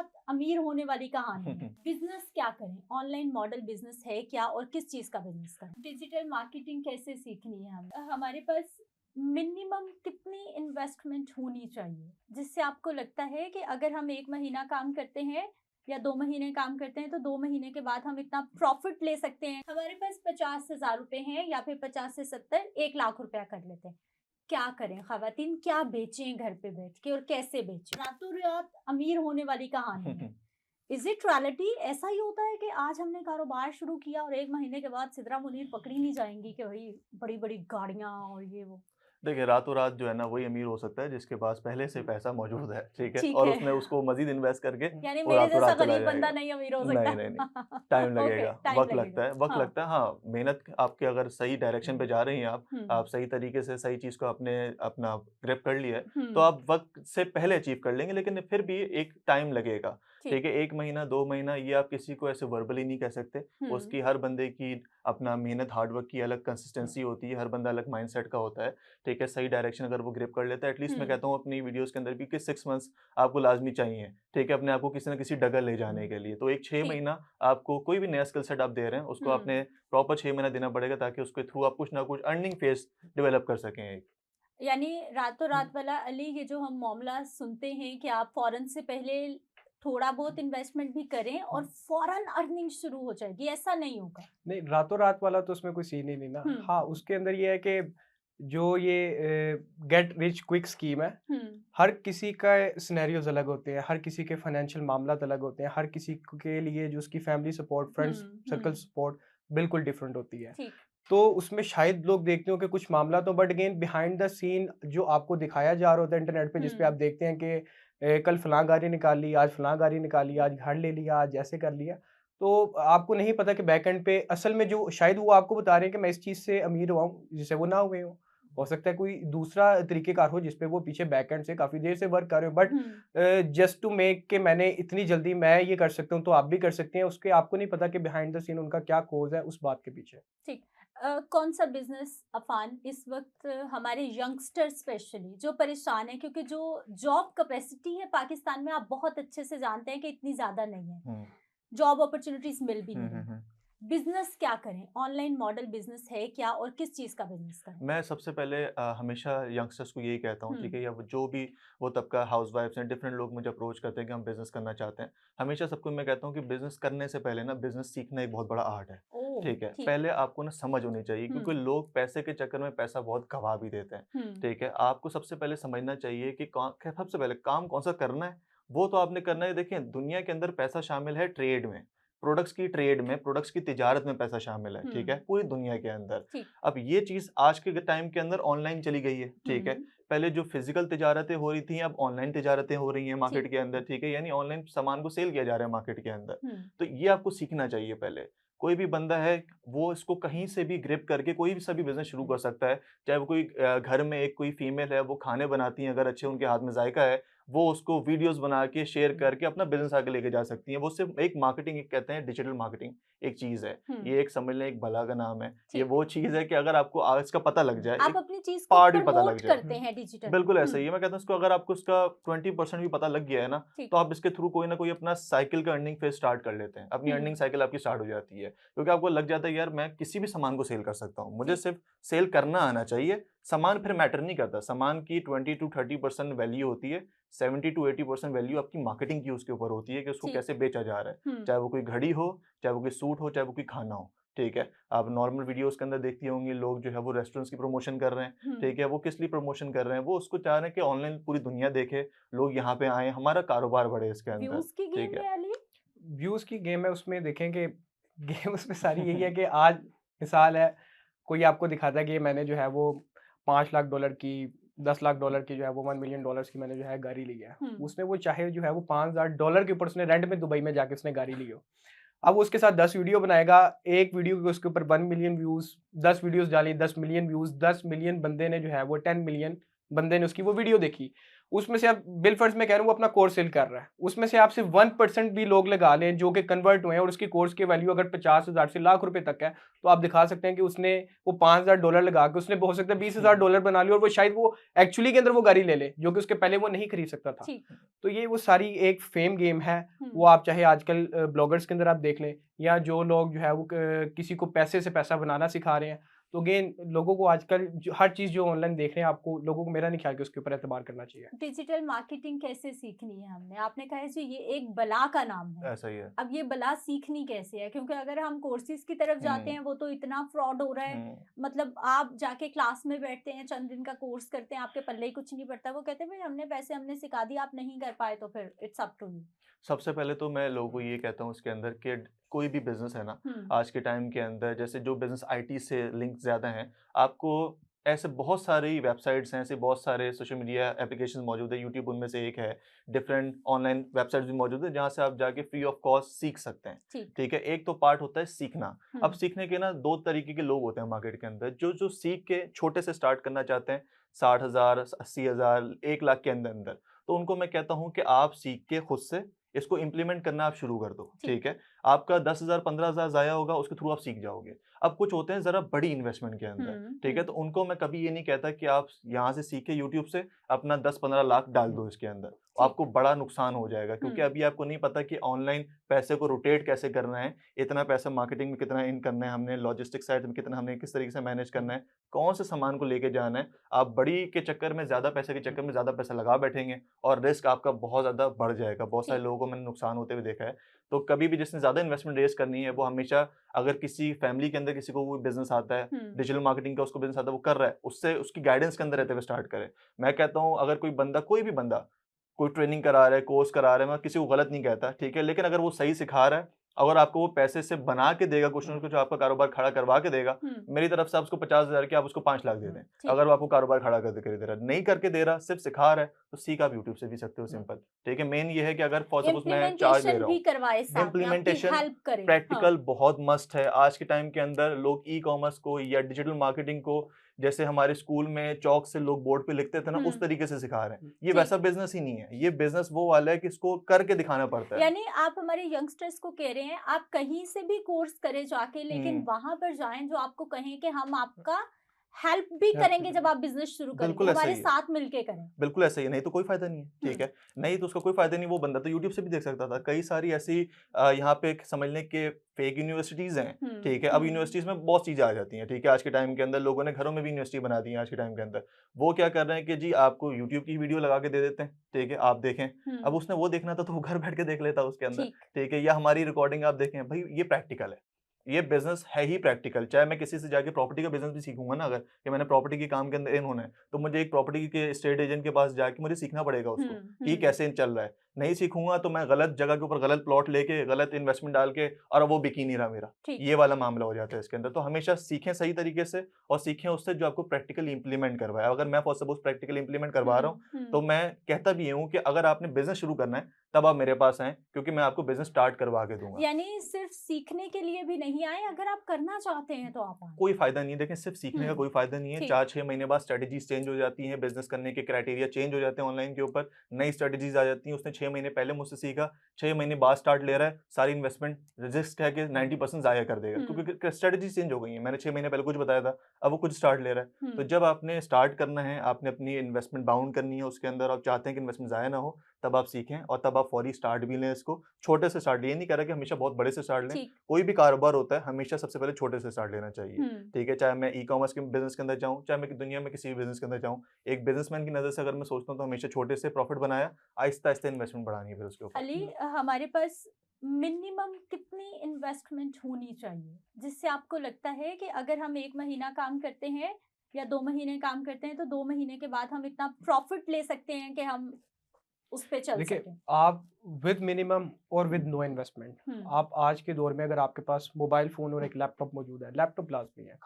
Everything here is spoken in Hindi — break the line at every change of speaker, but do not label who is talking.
रात अमीर होने वाली कहानी है। बिजनेस क्या करें, ऑनलाइन मॉडल बिजनेस है क्या और किस चीज का बिजनेस करें, डिजिटल मार्केटिंग कैसे सीखनी है हमें, हमारे पास मिनिमम कितनी इन्वेस्टमेंट होनी चाहिए जिससे आपको लगता है कि अगर हम 1 महीना काम करते हैं या 2 महीने काम करते हैं तो 2 महीने के बाद हम इतना प्रॉफिट ले सकते हैं। हमारे पास 50,000 रुपए हैं या फिर 50 से 70, 1 लाख रुपया कर लेते हैं। क्या करें खवातीन, क्या बेचें घर पे बैठ के और कैसे बेचें? रातों रात अमीर होने वाली कहानी है। Is it reality? ऐसा ही होता है कि आज हमने कारोबार शुरू किया और 1 महीने के बाद सिदरा मुनीर पकड़ी नहीं जाएंगी कि भाई बड़ी बड़ी गाड़ियां और ये वो?
देखिए, रातों रात जो है ना वही अमीर हो सकता है जिसके पास पहले से पैसा मौजूद है, ठीक है?
ठीक
और
है,
उसने उसको मज़ीद इन्वेस्ट करके
यानी
वो
मेरे
रातों
जैसा
रात चला
गरीब बंदा
जाएगा।
नहीं अमीर हो
नहीं, नहीं, नहीं,
सकता।
टाइम
ओके,
लगेगा,
टाइम
वक़्त
लगेगा।
लगता है वक़्त
हाँ।
लगता है। हाँ, मेहनत आपके अगर सही डायरेक्शन पे जा रही हैं आप
हम्म।
सही तरीके से सही चीज़ को आपने अपना ग्रिप कर लिया है, तो
हम्म।
आप वक़्त से पहले अचीव कर लेंगे, लेकिन फिर भी एक टाइम लगेगा,
ठीक।
ठीक है? 1 महीना, 2 महीना ये आप किसी को ऐसे वर्बली नहीं कह सकते।
हम्म।
उसकी हर बंदे की अपना मेहनत, हार्ड वर्क की अलग कंसिस्टेंसी होती है, हर बंदा अलग माइंडसेट का होता है। ठीक है, सही डायरेक्शन अगर वो ग्रिप कर लेता है, एटलीस्ट मैं
हम्म।
कहता हूँ अपनी वीडियोज़ के अंदर भी कि 6 मंथ्स आपको लाज़मी चाहिए, ठीक है? अपने आप को किसी न किसी डगर ले जाने के लिए। तो एक 6
ठीक।
महीना आपको कोई भी नया स्किल सेट आप दे रहे हैं, उसको
हम्म।
आपने प्रॉपर 6 महीना देना पड़ेगा ताकि उसके थ्रू आप कुछ ना कुछ अर्निंग फेज़ डेवलप कर सकें एक।
यानी रातों रात वाला अली, ये जो हम मामला सुनते हैं कि आप फौरन से पहले थोड़ा बहुत इन्वेस्टमेंट भी करें और फौरन अर्निंग शुरू हो जाएगी, ऐसा नहीं होगा।
नहीं, रातों रात वाला तो उसमें कोई सीन ही नहीं ना।
हम्म।
हाँ, उसके अंदर ये है कि जो ये गेट रिच क्विक स्कीम है,
हम्म।
हर किसी का सिनेरियोज अलग होते हैं, हर किसी के फाइनेंशियल मामलात अलग होते हैं, हर किसी के लिए जो उसकी family support, friends circle support बिल्कुल डिफरेंट होती है।
ठीक।
तो उसमें शायद लोग देखते हो कि कुछ मामला तो, but again behind the scene जो आपको दिखाया जा रहा होता है इंटरनेट पे, जिस पे आप देखते हैं कि कल फलां गाड़ी निकाली, आज फलां गाड़ी निकाली, आज घर ले लिया, आज ऐसे कर लिया। तो आपको नहीं पता कि बैक एंड पे असल में जो शायद वो आपको बता रहे हैं कि मैं इस चीज़ से अमीर हुआ हूँ, जिससे वो ना हुए हों। हो सकता है कोई दूसरा तरीक़ेकार हो जिस पे वो पीछे बैक एंड से काफ़ी देर से वर्क कर रहे हो, बट जस्ट टू मेक कि मैंने इतनी जल्दी मैं ये कर सकता हूँ तो आप भी कर सकते हैं, उसके आपको नहीं पता कि बिहाइंड द सीन उनका क्या कॉज़ है उस बात के पीछे।
ठीक। कौन सा बिजनेस अफान इस वक्त हमारे यंगस्टर स्पेशली जो परेशान है, क्योंकि जो जॉब कैपेसिटी है पाकिस्तान में आप बहुत अच्छे से जानते हैं कि इतनी ज्यादा नहीं है,
हुँ।
जॉब अपॉर्चुनिटीज मिल भी
हुँ,
नहीं
हुँ,
रही।
हुँ।
बिजनेस क्या करें, ऑनलाइन मॉडल बिजनेस है क्या और किस चीज का बिजनेस करें?
मैं सबसे पहले हमेशा यंगस्टर्स को यही कहता हूँ, ठीक
हम्म।
है? या वो जो भी वो तबका हाउसवाइफ्स हैं, डिफरेंट लोग मुझे अप्रोच करते हैं कि हम बिज़नेस करना चाहते हैं। हमेशा सबको मैं कहता हूँ कि बिज़नेस करने से पहले ना बिज़नेस सीखना एक बहुत बड़ा आर्ट है,
ओह।
ठीक है?
ठीक।
पहले आपको ना समझ होनी चाहिए क्योंकि
हम्म।
लोग पैसे के चक्कर में पैसा बहुत गँवा भी देते हैं,
हम्म।
ठीक है? आपको सबसे पहले समझना चाहिए कि सबसे पहले काम कौन-सा करना है, वो तो आपने करना है। देखिए, दुनिया के अंदर पैसा शामिल है ट्रेड में, ट्रेड में, प्रोडक्ट्स की तिजारत में पैसा शामिल है, ठीक है?
हम्म।
पूरी दुनिया के अंदर।
ठीक।
अब ये चीज़ आज के टाइम के अंदर ऑनलाइन चली गई है, ठीक है?
हम्म।
पहले जो फिज़िकल तिजारतें हो रही थी, अब ऑनलाइन तिजारतें हो रही हैं मार्केट
ठीक।
के अंदर, ठीक है? यानी ऑनलाइन सामान को सेल किया जा रहा है मार्केट के अंदर।
हम्म।
तो ये आपको सीखना चाहिए पहले। कोई भी बंदा है, वो इसको कहीं से भी ग्रिप करके कोई भी सा भी बिज़नेस शुरू कर सकता है। चाहे वो कोई घर में एक कोई फीमेल है, वो खाने बनाती हैं, अगर अच्छे उनके हाथ में जायका है, वो उसको वीडियोज़ बना के शेयर करके अपना बिज़नेस आगे लेके जा सकती हैं। वो सिर्फ़ एक मार्केटिंग, एक कहते हैं डिजिटल मार्केटिंग एक चीज़ है।
हम्म।
ये एक समझ लें एक बला का नाम है। ये
ठीक।
वो चीज़ है कि अगर आपको आज इसका पता लग जाए,
आप
एक
अपनी चीज को
पार्ट भी पता लग
प्रमोट
जाए।
करते हैं डिजिटल।
बिल्कुल ऐसा ही है। मैं कहता हूँ इसको अगर आपको इसका 20% भी पता लग गया है ना,
ठीक।
तो आप इसके थ्रू कोई ना कोई अपना साइकिल का अर्निंग फेज़ स्टार्ट कर लेते हैं। अपनी अर्निंग साइकिल आपकी स्टार्ट हो जाती है। क्योंकि आपको लग जाता है यार मैं किसी भी सामान को सेल कर सकता हूँ। मुझे
ठीक।
सिर्फ़ सेल करना आना चाहिए। सामान फिर मैटर नहीं करता। सामान की 20 टू 30% वैल्यू होती है। 70 टू 80% वैल्यू आपकी मार्केटिंग की उसके ऊपर होती है कि उसको
ठीक।
कैसे बेचा जा रहा है।
हम्म।
चाहे वो कोई घड़ी हो, चाहे वो कोई सूट हो, चाहे वो कोई खाना हो। ठीक है? आप नॉर्मल वीडियोज़ के अंदर देखती होंगी लोग जो है वो रेस्टोरेंट्स की प्रमोशन कर रहे हैं।
हम्म।
ठीक है? वो किस लिए प्रमोशन कर रहे हैं? वो उसको चाह रहे हैं कि ऑनलाइन पूरी दुनिया देखे, लोग यहाँ पे आएँ, हमारा कारोबार बढ़े इसके अंदर।
व्यूज की
ठीक
गेम
है?
है अली।
व्यूज़ की गेम है, उसमें देखें कि गेम उसमें सारी यही है कि आज मिसाल है, कोई आपको दिखाता है कि मैंने जो है वो $5 लाख की, $10 लाख की जो है वो $1 मिलियन की मैंने जो है गाड़ी ली है।
हम्म।
उसने वो चाहे जो है वो $5,000 के ऊपर उसने रेंट में दुबई में जाके उसने गाड़ी ली हो। अब वो उसके साथ 10 वीडियो बनाएगा, एक वीडियो के उसके ऊपर 1 मिलियन व्यूज़, 10 वीडियोज़ डाली 10 मिलियन व्यूज़, 10 मिलियन बंदे ने जो है वो 10 मिलियन बंदे ने उसकी वो वीडियो देखी। उसमें से आप बिलफर्ज में कह रहा हूँ वो अपना कोर्स सेल कर रहा है, उसमें से आप सिर्फ 1% भी लोग लगा लें जो कि कन्वर्ट हुए हैं और उसकी कोर्स की वैल्यू अगर 50,000 से लाख रुपए तक है, तो आप दिखा सकते हैं कि उसने वो $5,000 लगा के उसने हो सकता है $20,000 बना लिया और वो शायद वो एक्चुअली के अंदर वो गाड़ी ले ले जो कि उसके पहले वो नहीं खरीद सकता था।
ठीक।
तो ये वो सारी एक फेम गेम है, वो आप चाहे आजकल ब्लॉगर्स के अंदर आप देख लें या जो लोग जो है वो किसी को पैसे से पैसा बनाना सिखा रहे हैं। तो अगेन लोगों को आजकल हर चीज़ जो ऑनलाइन देख रहे हैं, आपको लोगों को मेरा नहीं ख्याल कि उसके ऊपर एतबार करना चाहिए।
डिजिटल मार्केटिंग कैसे सीखनी है हमने? आपने कहा है जी ये एक बला का नाम है,
ऐसा ही है।
अब ये बला सीखनी कैसे है? क्योंकि अगर हम कोर्सेज की तरफ जाते हैं वो तो इतना फ्रॉड हो रहा है, मतलब आप जाके क्लास में बैठते हैं, चंद दिन का कोर्स करते हैं, आपके पल्ले ही कुछ नहीं पड़ता, वो कहते हैं भाई हमने पैसे हमने सिखा दिया, आप नहीं कर पाए तो फिर इट्स अप टू यू।
सबसे पहले तो मैं लोगों को ये कहता हूँ इसके अंदर कि कोई भी बिजनेस है ना,
हम्म।
आज के टाइम के अंदर जैसे जो बिजनेस आईटी से लिंक ज़्यादा हैं, आपको ऐसे बहुत सारी वेबसाइट्स हैं, ऐसे बहुत सारे सोशल मीडिया एप्लीकेशन मौजूद है, यूट्यूब उनमें से एक है, डिफरेंट ऑनलाइन वेबसाइट्स भी मौजूद है जहाँ से आप जाके फ्री ऑफ कॉस्ट सीख सकते हैं।
ठीक।
ठीक है, एक तो पार्ट होता है सीखना। अब
हम्म।
सीखने के ना दो तरीके के लोग होते हैं मार्केट के अंदर, जो जो सीख के छोटे से स्टार्ट करना चाहते हैं, 60,000 80,000 1 लाख के अंदर अंदर, तो उनको मैं कहता हूँ कि आप सीख के खुद से इसको इम्प्लीमेंट करना आप शुरू कर दो।
ठीक।
ठीक है, आपका 10,000 15,000 ज़ाया होगा, उसके थ्रू आप सीख जाओगे। अब कुछ होते हैं ज़रा बड़ी इन्वेस्टमेंट के अंदर, ठीक है, तो उनको मैं कभी ये नहीं कहता कि आप यहाँ से सीखे यूट्यूब से अपना 10-15 लाख डाल दो इसके अंदर, आपको बड़ा नुकसान हो जाएगा, क्योंकि अभी आपको नहीं पता कि ऑनलाइन पैसे को रोटेट कैसे करना है, इतना पैसा मार्केटिंग में कितना इन करना है हमने, लॉजिस्टिक साइड में कितना हमने किस तरीके से मैनेज करना है, कौन से सामान को लेके जाना है। आप बड़ी के चक्कर में, ज़्यादा पैसे के चक्कर में ज़्यादा पैसा लगा बैठेंगे और रिस्क आपका बहुत ज़्यादा बढ़ जाएगा। बहुत सारे
ठीक।
लोगों को मैंने नुकसान होते हुए देखा है। तो कभी भी जिसने ज़्यादा इन्वेस्टमेंट रेज़ करनी है, वो हमेशा, अगर किसी फैमिली के अंदर किसी को कोई बिज़नेस आता है, डिजिटल मार्केटिंग का उसको बिज़नेस आता है, वो कर रहा है, उससे उसकी गाइडेंस के अंदर रहते हुए स्टार्ट करें। मैं कहता हूँ अगर कोई बंदा, कोई भी बंदा कोई ट्रेनिंग करा रहा है, कोर्स करा रहा है, मैं किसी को गलत नहीं कहता, ठीक है? लेकिन अगर वो सही सिखा रहा है, अगर आपको वो पैसे से बना के देगा कुछ ना कुछ, आपका कारोबार खड़ा करवा के देगा, मेरी तरफ से आप उसको 50,000 की आप उसको 5 लाख दे दें। अगर वो आपको कारोबार खड़ा कर दे रहा है, नहीं करके दे रहा, सिर्फ सिखा रहा है, तो सीख आप यूट्यूब से भी सकते हो, सिंपल। ठीक है? मेन ये है कि अगर फॉर सपोज़ मैं चार्ज ले रहा
भी
हूँ,
करवाए साथ में, आपकी
इम्प्लीमेंटेशन
हेल्प करे।
प्रैक्टिकल बहुत मस्ट है। आज के टाइम के अंदर लोग ई-कॉमर्स को या डिजिटल मार्केटिंग को, जैसे हमारे स्कूल में चॉक से लोग बोर्ड पे लिखते थे ना, उस तरीके से सिखा रहे हैं। ये वैसा बिज़नेस ही नहीं है। ये बिज़नेस वो वाला है कि इसको करके दिखाना पड़ता है।
यानी आप हमारे यंगस्टर्स को कह रहे हैं आप कहीं से भी कोर्स करें जाके, लेकिन वहां पर जाएं जो आपको कहें कि हम आपका हेल्प भी करेंगे जब आप बिजनेस शुरू करेंगे,
बिल्कुल ऐसा
हमारे
ही है।
साथ मिलके करें।
बिल्कुल ऐसा ही है, नहीं तो कोई फ़ायदा नहीं है, ठीक है? नहीं तो उसका कोई फ़ायदा नहीं, वो बंदा तो यूट्यूब से भी देख सकता था। कई सारी ऐसी यहाँ पे समझ लें कि फेक यूनिवर्सिटीज़ हैं, ठीक है? अब यूनिवर्सिटीज़ में बहुत चीज़ें आ जाती हैं, ठीक है? आज के टाइम के अंदर लोगों ने घरों में भी यूनिवर्सिटी बना दी है आज के टाइम के अंदर। वो क्या कर रहे हैं कि जी आपको यूट्यूब की वीडियो लगा के दे देते हैं, ठीक है? आप देखें। अब उसने वो देखना था तो वो घर बैठ के देख लेता उसके अंदर, ठीक है? या हमारी रिकॉर्डिंग आप देखें, भई ये प्रैक्टिकल है। ये बिज़नेस है ही प्रैक्टिकल। चाहे मैं किसी से जाके प्रॉपर्टी का बिज़नेस भी सीखूँगा ना, अगर कि मैंने प्रॉपर्टी के काम के अंदर इन होना है, तो मुझे एक प्रॉपर्टी के एस्टेट एजेंट के पास जाके मुझे सीखना पड़ेगा उसको, कि ये कैसे चल रहा है। नहीं सीखूँगा तो मैं गलत जगह के ऊपर गलत प्लॉट लेके, गलत इन्वेस्टमेंट डाल के, और वो बिक ही नहीं रहा मेरा। ये वाला मामला हो जाता है इसके अंदर। तो हमेशा सीखें सही तरीके से, और सीखें उससे जो आपको प्रैक्टिकली इम्प्लीमेंट करवाए। अगर मैं फॉर सपोज़ प्रैक्टिकली इम्प्लीमेंट करवा रहा हूँ, तो मैं कहता भी ये हूँ कि अगर आपने बिज़नेस शुरू करना है, तब आप मेरे पास आएँ, क्योंकि मैं आपको बिज़नेस स्टार्ट करवा के दूँगा।
यानी सिर्फ सीखने के लिए भी नहीं आए, अगर आप करना चाहते हैं तो आप आए।
कोई फ़ायदा नहीं है, देखें सिर्फ सीखने का कोई फ़ायदा नहीं है।
ठीक।
4-6 महीने बाद स्ट्रैटेजीज़ चेंज हो जाती हैं, बिज़नेस करने के क्राइटेरिया चेंज हो जाते हैं ऑनलाइन के ऊपर, नई स्ट्रैटेजीज़ आ जाती हैं। उसने 6 महीने पहले मुझसे सीखा, 6 महीने बाद स्टार्ट ले रहा है, सारी इन्वेस्टमेंट रिस्क है कि 90% ज़ाया कर देगा, क्योंकि स्ट्रैटेजीज़ चेंज हो गई हैं। मैंने 6 महीने पहले कुछ बताया था, अब वो कुछ स्टार्ट ले रहा है। तो जब आपने स्टार्ट करना है, आपने अपनी इन्वेस्टमेंट बाउंड करनी है उसके अंदर, आप चाहते हैं कि इन्वेस्टमेंट ज़ाया ना हो, तब आप सीखें और तब आप फौरी स्टार्ट भी लें इसको। छोटे से स्टार्ट, ये नहीं कह रहा कि हमेशा बहुत बड़े से स्टार्ट लें। कोई भी कारोबार होता है, हमेशा सबसे पहले छोटे से स्टार्ट लेना चाहिए। ठीक है, चाहे मैं ई-कॉमर्स के बिज़नेस के अंदर जाऊँ, चाहे मैं दुनिया में किसी भी बिज़नेस के अंदर जाऊँ। एक बिज़नेसमैन की नज़र से अगर मैं सोचता हूँ, तो हमेशा छोटे से प्रॉफिट बनाया, आहिस्ता-आहिस्ता इन्वेस्टमेंट बढ़ानी है फिर उसके ऊपर।
अली, हमारे पास मिनिमम कितनी इन्वेस्टमेंट होनी चाहिए, जिससे आपको लगता है कि अगर हम 1 महीना काम करते हैं या 2 महीने काम करते हैं, तो 2 महीने के बाद हम इतना प्रॉफिट ले सकते हैं कि हम उस पे चल
देखिए,
सकें?
आप विद मिनिमम और विद नो इन्वेस्टमेंट, आप आज के दौर में अगर आपके पास मोबाइल फ़ोन और एक लैपटॉप मौजूद है, लैपटॉप लाज़मी है।